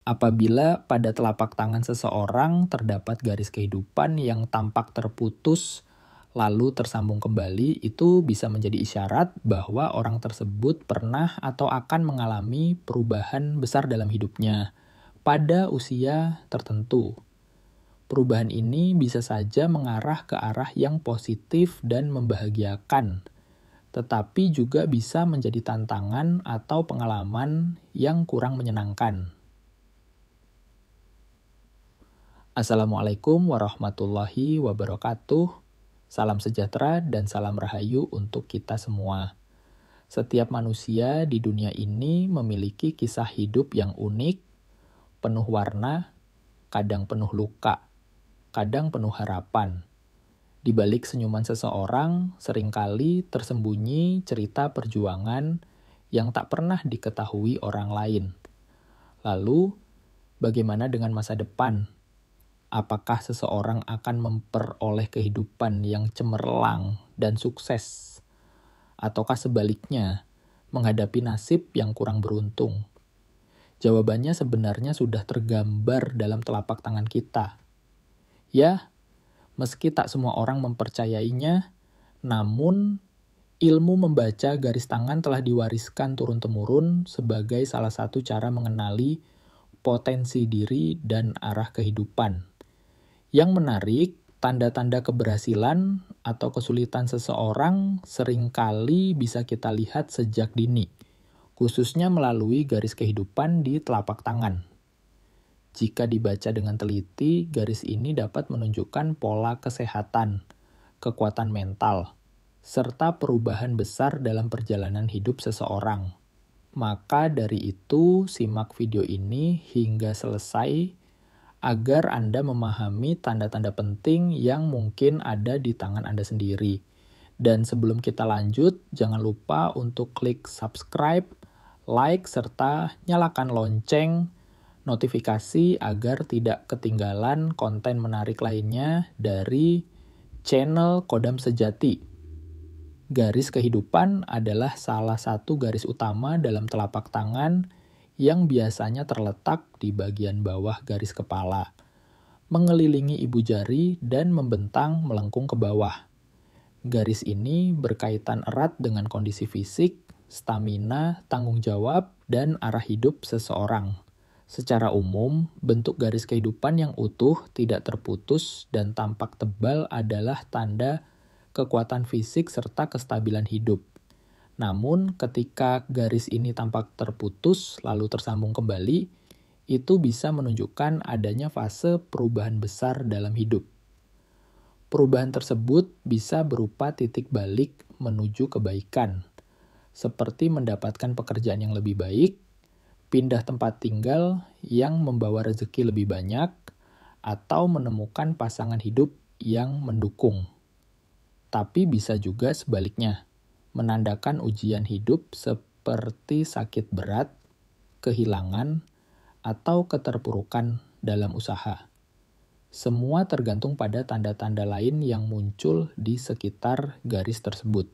Apabila pada telapak tangan seseorang terdapat garis kehidupan yang tampak terputus lalu tersambung kembali, itu bisa menjadi isyarat bahwa orang tersebut pernah atau akan mengalami perubahan besar dalam hidupnya pada usia tertentu. Perubahan ini bisa saja mengarah ke arah yang positif dan membahagiakan, tetapi juga bisa menjadi tantangan atau pengalaman yang kurang menyenangkan. Assalamualaikum warahmatullahi wabarakatuh. Salam sejahtera dan salam rahayu untuk kita semua. Setiap manusia di dunia ini memiliki kisah hidup yang unik, penuh warna, kadang penuh luka, kadang penuh harapan. Di balik senyuman seseorang, seringkali tersembunyi cerita perjuangan yang tak pernah diketahui orang lain. Lalu, bagaimana dengan masa depan? Apakah seseorang akan memperoleh kehidupan yang cemerlang dan sukses? Ataukah sebaliknya, menghadapi nasib yang kurang beruntung? Jawabannya sebenarnya sudah tergambar dalam telapak tangan kita. Ya, meski tak semua orang mempercayainya, namun ilmu membaca garis tangan telah diwariskan turun-temurun sebagai salah satu cara mengenali potensi diri dan arah kehidupan. Yang menarik, tanda-tanda keberhasilan atau kesulitan seseorang seringkali bisa kita lihat sejak dini, khususnya melalui garis kehidupan di telapak tangan. Jika dibaca dengan teliti, garis ini dapat menunjukkan pola kesehatan, kekuatan mental, serta perubahan besar dalam perjalanan hidup seseorang. Maka dari itu, simak video ini hingga selesai agar Anda memahami tanda-tanda penting yang mungkin ada di tangan Anda sendiri. Dan sebelum kita lanjut, jangan lupa untuk klik subscribe, like, serta nyalakan lonceng notifikasi agar tidak ketinggalan konten menarik lainnya dari channel Kodam Sejati. Garis kehidupan adalah salah satu garis utama dalam telapak tangan yang biasanya terletak di bagian bawah garis kepala, mengelilingi ibu jari dan membentang melengkung ke bawah. Garis ini berkaitan erat dengan kondisi fisik, stamina, tanggung jawab, dan arah hidup seseorang. Secara umum, bentuk garis kehidupan yang utuh, tidak terputus, dan tampak tebal adalah tanda kekuatan fisik serta kestabilan hidup. Namun, ketika garis ini tampak terputus lalu tersambung kembali, itu bisa menunjukkan adanya fase perubahan besar dalam hidup. Perubahan tersebut bisa berupa titik balik menuju kebaikan, seperti mendapatkan pekerjaan yang lebih baik, pindah tempat tinggal yang membawa rezeki lebih banyak, atau menemukan pasangan hidup yang mendukung. Tapi bisa juga sebaliknya, menandakan ujian hidup seperti sakit berat, kehilangan, atau keterpurukan dalam usaha. Semua tergantung pada tanda-tanda lain yang muncul di sekitar garis tersebut.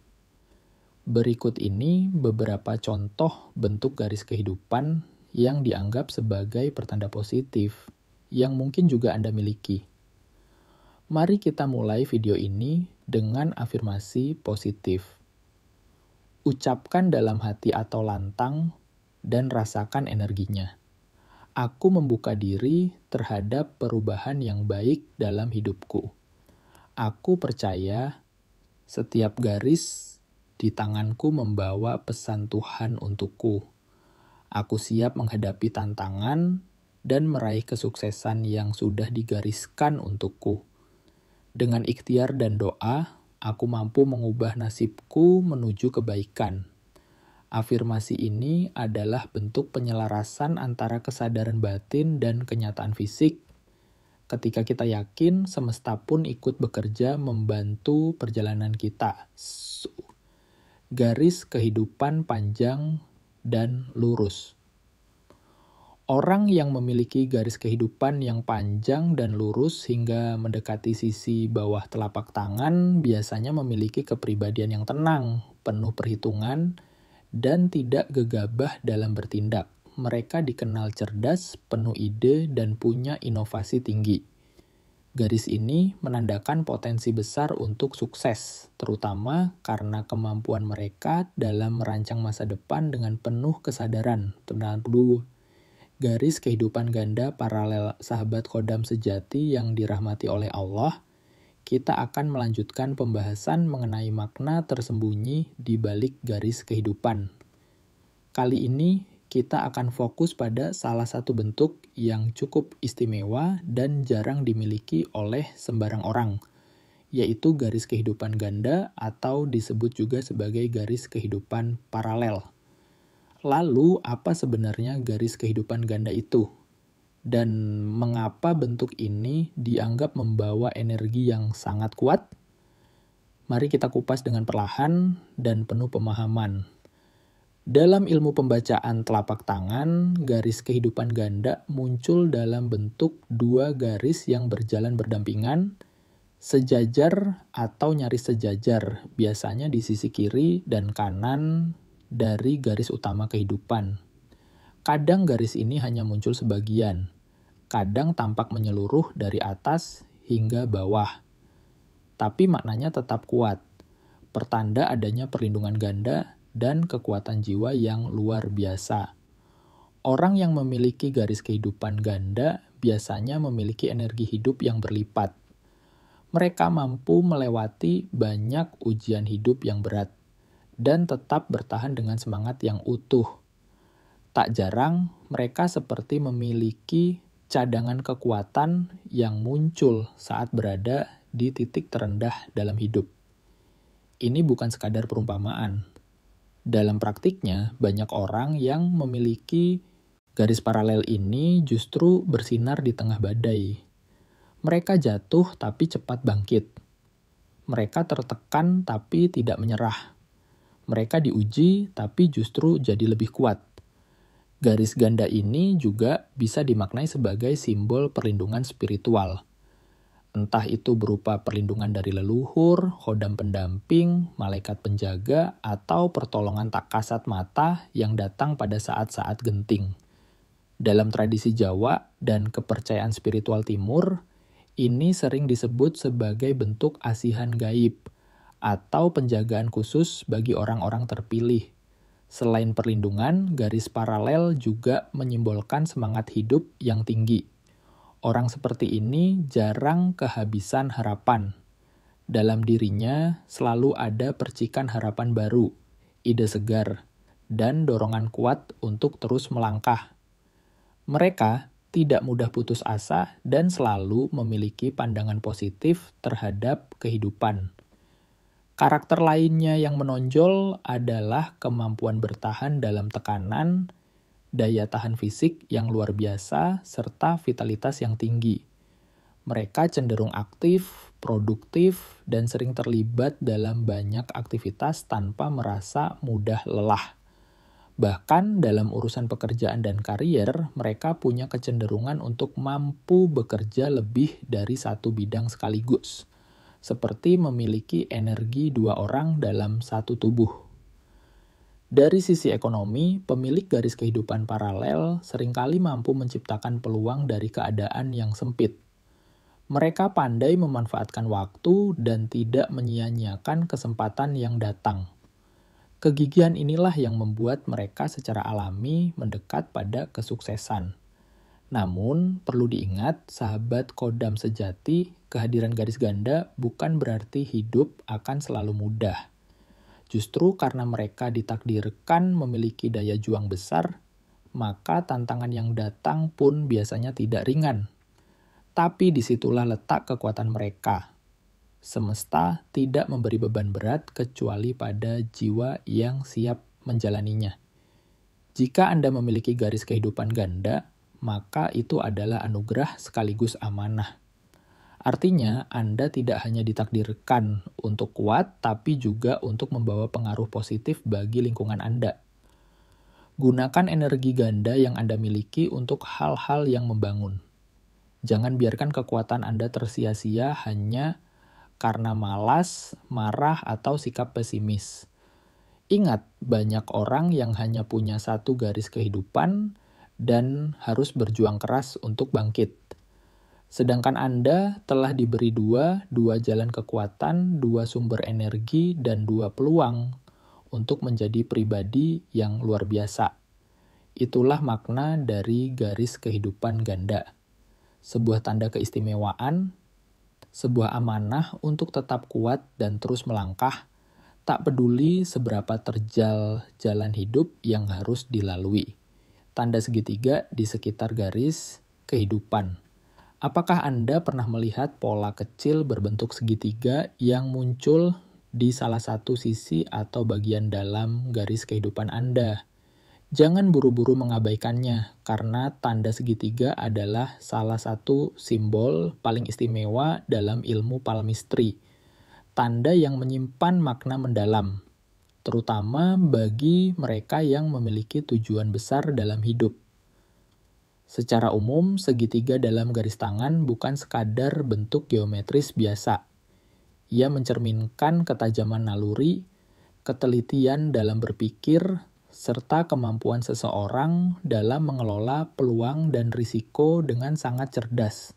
Berikut ini beberapa contoh bentuk garis kehidupan yang dianggap sebagai pertanda positif yang mungkin juga Anda miliki. Mari kita mulai video ini dengan afirmasi positif. Ucapkan dalam hati atau lantang dan rasakan energinya. Aku membuka diri terhadap perubahan yang baik dalam hidupku. Aku percaya setiap garis di tanganku membawa pesan Tuhan untukku. Aku siap menghadapi tantangan dan meraih kesuksesan yang sudah digariskan untukku. Dengan ikhtiar dan doa, aku mampu mengubah nasibku menuju kebaikan. Afirmasi ini adalah bentuk penyelarasan antara kesadaran batin dan kenyataan fisik. Ketika kita yakin, semesta pun ikut bekerja membantu perjalanan kita. Garis kehidupan panjang dan lurus. Orang yang memiliki garis kehidupan yang panjang dan lurus hingga mendekati sisi bawah telapak tangan biasanya memiliki kepribadian yang tenang, penuh perhitungan, dan tidak gegabah dalam bertindak. mereka dikenal cerdas, penuh ide, dan punya inovasi tinggi. Garis ini menandakan potensi besar untuk sukses, terutama karena kemampuan mereka dalam merancang masa depan dengan penuh kesadaran. Teman-teman dulu, garis kehidupan ganda paralel sahabat Kodam sejati yang dirahmati oleh Allah, kita akan melanjutkan pembahasan mengenai makna tersembunyi di balik garis kehidupan. Kali ini, kita akan fokus pada salah satu bentuk yang cukup istimewa dan jarang dimiliki oleh sembarang orang, yaitu garis kehidupan ganda atau disebut juga sebagai garis kehidupan paralel. Lalu, apa sebenarnya garis kehidupan ganda itu? Dan mengapa bentuk ini dianggap membawa energi yang sangat kuat? Mari kita kupas dengan perlahan dan penuh pemahaman. Dalam ilmu pembacaan telapak tangan, garis kehidupan ganda muncul dalam bentuk dua garis yang berjalan berdampingan, sejajar atau nyaris sejajar, biasanya di sisi kiri dan kanan dari garis utama kehidupan. Kadang garis ini hanya muncul sebagian, kadang tampak menyeluruh dari atas hingga bawah. Tapi maknanya tetap kuat, pertanda adanya perlindungan ganda dan kekuatan jiwa yang luar biasa. Orang yang memiliki garis kehidupan ganda biasanya memiliki energi hidup yang berlipat. Mereka mampu melewati banyak ujian hidup yang berat dan tetap bertahan dengan semangat yang utuh. Tak jarang, mereka seperti memiliki cadangan kekuatan yang muncul saat berada di titik terendah dalam hidup. Ini bukan sekadar perumpamaan. Dalam praktiknya, banyak orang yang memiliki garis paralel ini justru bersinar di tengah badai. Mereka jatuh tapi cepat bangkit. Mereka tertekan tapi tidak menyerah. Mereka diuji tapi justru jadi lebih kuat. Garis ganda ini juga bisa dimaknai sebagai simbol perlindungan spiritual. Entah itu berupa perlindungan dari leluhur, khodam pendamping, malaikat penjaga, atau pertolongan tak kasat mata yang datang pada saat-saat genting. Dalam tradisi Jawa dan kepercayaan spiritual Timur, ini sering disebut sebagai bentuk asihan gaib atau penjagaan khusus bagi orang-orang terpilih. Selain perlindungan, garis paralel juga menyimbolkan semangat hidup yang tinggi. Orang seperti ini jarang kehabisan harapan. Dalam dirinya selalu ada percikan harapan baru, ide segar, dan dorongan kuat untuk terus melangkah. Mereka tidak mudah putus asa dan selalu memiliki pandangan positif terhadap kehidupan. Karakter lainnya yang menonjol adalah kemampuan bertahan dalam tekanan, daya tahan fisik yang luar biasa, serta vitalitas yang tinggi. Mereka cenderung aktif, produktif, dan sering terlibat dalam banyak aktivitas tanpa merasa mudah lelah. Bahkan dalam urusan pekerjaan dan karier, mereka punya kecenderungan untuk mampu bekerja lebih dari satu bidang sekaligus, seperti memiliki energi dua orang dalam satu tubuh. Dari sisi ekonomi, pemilik garis kehidupan paralel seringkali mampu menciptakan peluang dari keadaan yang sempit. Mereka pandai memanfaatkan waktu dan tidak menyia-nyiakan kesempatan yang datang. Kegigihan inilah yang membuat mereka secara alami mendekat pada kesuksesan. Namun, perlu diingat, sahabat Kodam sejati, kehadiran garis ganda bukan berarti hidup akan selalu mudah. Justru karena mereka ditakdirkan memiliki daya juang besar, maka tantangan yang datang pun biasanya tidak ringan. Tapi disitulah letak kekuatan mereka. Semesta tidak memberi beban berat kecuali pada jiwa yang siap menjalaninya. Jika Anda memiliki garis kehidupan ganda, maka itu adalah anugerah sekaligus amanah. Artinya, Anda tidak hanya ditakdirkan untuk kuat, tapi juga untuk membawa pengaruh positif bagi lingkungan Anda. Gunakan energi ganda yang Anda miliki untuk hal-hal yang membangun. Jangan biarkan kekuatan Anda tersia-sia hanya karena malas, marah, atau sikap pesimis. Ingat, banyak orang yang hanya punya satu garis kehidupan, dan harus berjuang keras untuk bangkit. Sedangkan Anda telah diberi dua jalan kekuatan, dua sumber energi, dan dua peluang untuk menjadi pribadi yang luar biasa. Itulah makna dari garis kehidupan ganda. Sebuah tanda keistimewaan, sebuah amanah untuk tetap kuat dan terus melangkah, tak peduli seberapa terjal jalan hidup yang harus dilalui. Tanda segitiga di sekitar garis kehidupan. Apakah Anda pernah melihat pola kecil berbentuk segitiga yang muncul di salah satu sisi atau bagian dalam garis kehidupan Anda? Jangan buru-buru mengabaikannya, karena tanda segitiga adalah salah satu simbol paling istimewa dalam ilmu palmistry. Tanda yang menyimpan makna mendalam, terutama bagi mereka yang memiliki tujuan besar dalam hidup. Secara umum, segitiga dalam garis tangan bukan sekadar bentuk geometris biasa. Ia mencerminkan ketajaman naluri, ketelitian dalam berpikir, serta kemampuan seseorang dalam mengelola peluang dan risiko dengan sangat cerdas.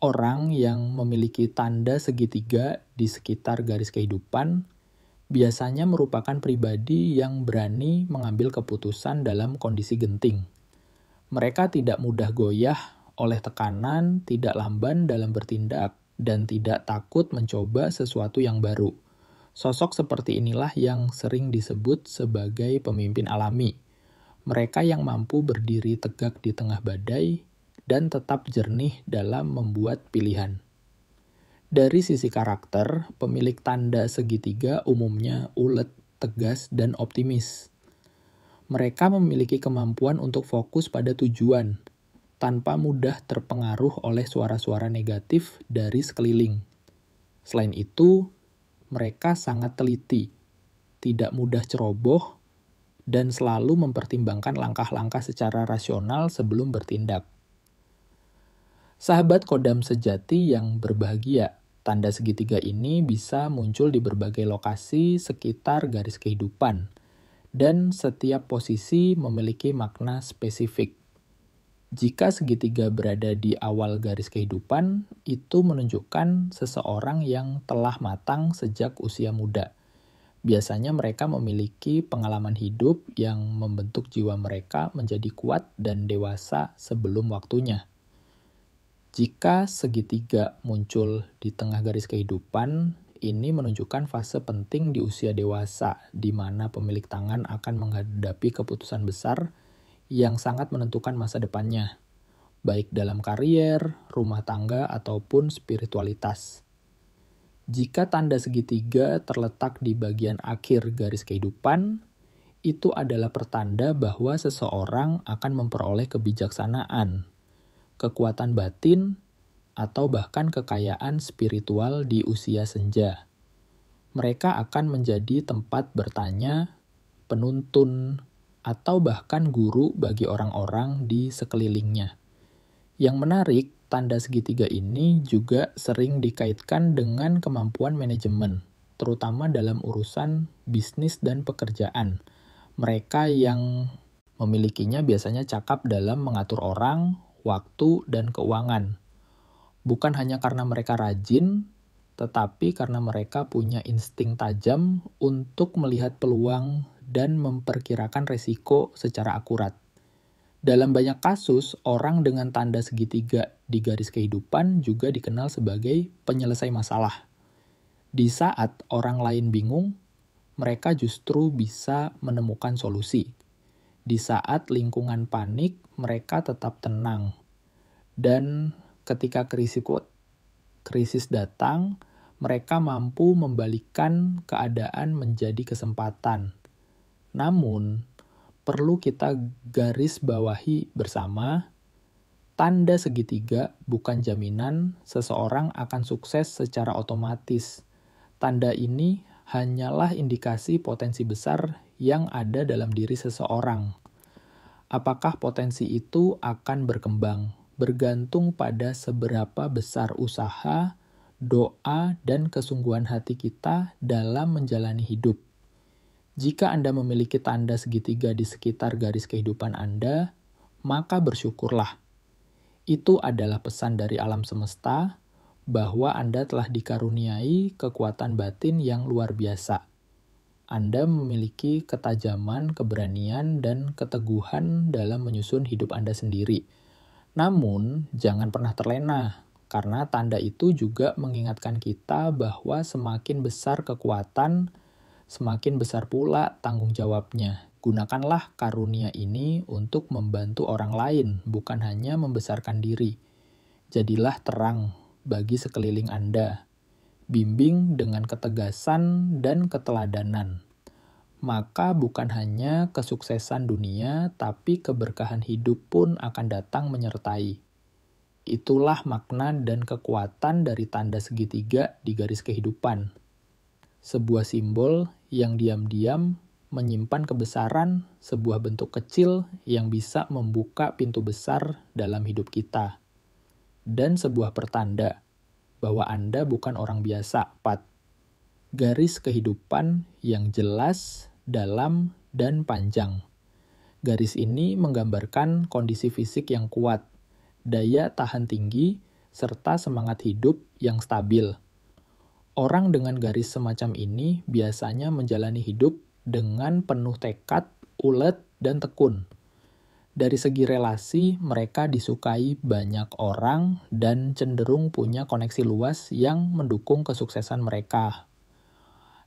Orang yang memiliki tanda segitiga di sekitar garis kehidupan biasanya merupakan pribadi yang berani mengambil keputusan dalam kondisi genting. Mereka tidak mudah goyah oleh tekanan, tidak lamban dalam bertindak, dan tidak takut mencoba sesuatu yang baru. Sosok seperti inilah yang sering disebut sebagai pemimpin alami. Mereka yang mampu berdiri tegak di tengah badai dan tetap jernih dalam membuat pilihan. Dari sisi karakter, pemilik tanda segitiga umumnya ulet, tegas, dan optimis. Mereka memiliki kemampuan untuk fokus pada tujuan, tanpa mudah terpengaruh oleh suara-suara negatif dari sekeliling. Selain itu, mereka sangat teliti, tidak mudah ceroboh, dan selalu mempertimbangkan langkah-langkah secara rasional sebelum bertindak. Sahabat Kodam sejati yang berbahagia, tanda segitiga ini bisa muncul di berbagai lokasi sekitar garis kehidupan, dan setiap posisi memiliki makna spesifik. Jika segitiga berada di awal garis kehidupan, itu menunjukkan seseorang yang telah matang sejak usia muda. Biasanya mereka memiliki pengalaman hidup yang membentuk jiwa mereka menjadi kuat dan dewasa sebelum waktunya. Jika segitiga muncul di tengah garis kehidupan, ini menunjukkan fase penting di usia dewasa, di mana pemilik tangan akan menghadapi keputusan besar yang sangat menentukan masa depannya, baik dalam karier, rumah tangga, ataupun spiritualitas. Jika tanda segitiga terletak di bagian akhir garis kehidupan, itu adalah pertanda bahwa seseorang akan memperoleh kebijaksanaan, kekuatan batin, atau bahkan kekayaan spiritual di usia senja. Mereka akan menjadi tempat bertanya, penuntun, atau bahkan guru bagi orang-orang di sekelilingnya. Yang menarik, tanda segitiga ini juga sering dikaitkan dengan kemampuan manajemen, terutama dalam urusan bisnis dan pekerjaan. Mereka yang memilikinya biasanya cakap dalam mengatur orang, waktu, dan keuangan. Bukan hanya karena mereka rajin, tetapi karena mereka punya insting tajam untuk melihat peluang dan memperkirakan resiko secara akurat. Dalam banyak kasus, orang dengan tanda segitiga di garis kehidupan juga dikenal sebagai penyelesai masalah. Di saat orang lain bingung, mereka justru bisa menemukan solusi. Di saat lingkungan panik, mereka tetap tenang. Dan ketika krisis datang, mereka mampu membalikkan keadaan menjadi kesempatan. Namun, perlu kita garis bawahi bersama, tanda segitiga bukan jaminan seseorang akan sukses secara otomatis. Tanda ini hanyalah indikasi potensi besar yang ada dalam diri seseorang. Apakah potensi itu akan berkembang? Bergantung pada seberapa besar usaha, doa, dan kesungguhan hati kita dalam menjalani hidup. Jika Anda memiliki tanda segitiga di sekitar garis kehidupan Anda, maka bersyukurlah. Itu adalah pesan dari alam semesta bahwa Anda telah dikaruniai kekuatan batin yang luar biasa. Anda memiliki ketajaman, keberanian, dan keteguhan dalam menyusun hidup Anda sendiri. Namun, jangan pernah terlena, karena tanda itu juga mengingatkan kita bahwa semakin besar kekuatan, semakin besar pula tanggung jawabnya. Gunakanlah karunia ini untuk membantu orang lain, bukan hanya membesarkan diri. Jadilah terang bagi sekeliling Anda. Bimbing dengan ketegasan dan keteladanan. Maka bukan hanya kesuksesan dunia, tapi keberkahan hidup pun akan datang menyertai. Itulah makna dan kekuatan dari tanda segitiga di garis kehidupan. Sebuah simbol yang diam-diam menyimpan kebesaran, sebuah bentuk kecil yang bisa membuka pintu besar dalam hidup kita. Dan sebuah pertanda bahwa Anda bukan orang biasa, Pat. Garis kehidupan yang jelas, dalam, dan panjang. Garis ini menggambarkan kondisi fisik yang kuat, daya tahan tinggi, serta semangat hidup yang stabil. Orang dengan garis semacam ini biasanya menjalani hidup dengan penuh tekad, ulet, dan tekun. Dari segi relasi, mereka disukai banyak orang dan cenderung punya koneksi luas yang mendukung kesuksesan mereka.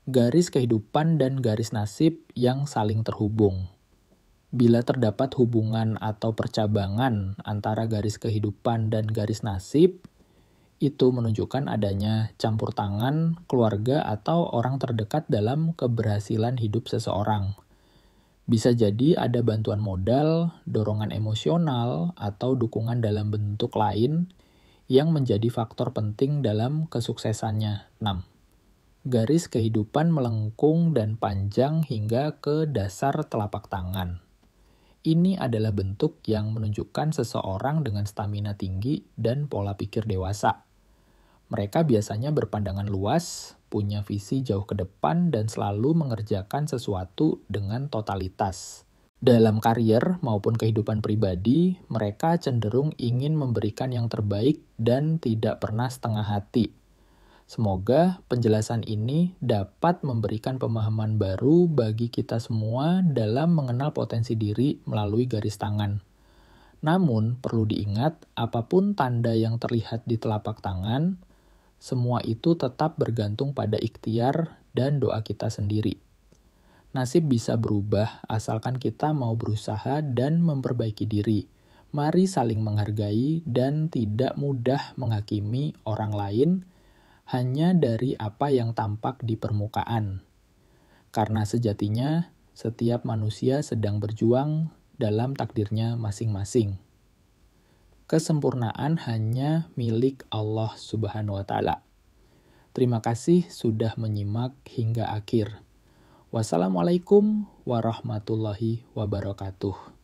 Garis kehidupan dan garis nasib yang saling terhubung. Bila terdapat hubungan atau percabangan antara garis kehidupan dan garis nasib, itu menunjukkan adanya campur tangan keluarga atau orang terdekat dalam keberhasilan hidup seseorang. Bisa jadi ada bantuan modal, dorongan emosional, atau dukungan dalam bentuk lain yang menjadi faktor penting dalam kesuksesannya. 6. Garis kehidupan melengkung dan panjang hingga ke dasar telapak tangan. Ini adalah bentuk yang menunjukkan seseorang dengan stamina tinggi dan pola pikir dewasa. Mereka biasanya berpandangan luas, punya visi jauh ke depan, dan selalu mengerjakan sesuatu dengan totalitas. Dalam karier maupun kehidupan pribadi, mereka cenderung ingin memberikan yang terbaik dan tidak pernah setengah hati. Semoga penjelasan ini dapat memberikan pemahaman baru bagi kita semua dalam mengenal potensi diri melalui garis tangan. Namun, perlu diingat, apapun tanda yang terlihat di telapak tangan, semua itu tetap bergantung pada ikhtiar dan doa kita sendiri. Nasib bisa berubah asalkan kita mau berusaha dan memperbaiki diri. Mari saling menghargai dan tidak mudah menghakimi orang lain hanya dari apa yang tampak di permukaan. Karena sejatinya, setiap manusia sedang berjuang dalam takdirnya masing-masing. Kesempurnaan hanya milik Allah Subhanahu wa Ta'ala. Terima kasih sudah menyimak hingga akhir. Wassalamualaikum warahmatullahi wabarakatuh.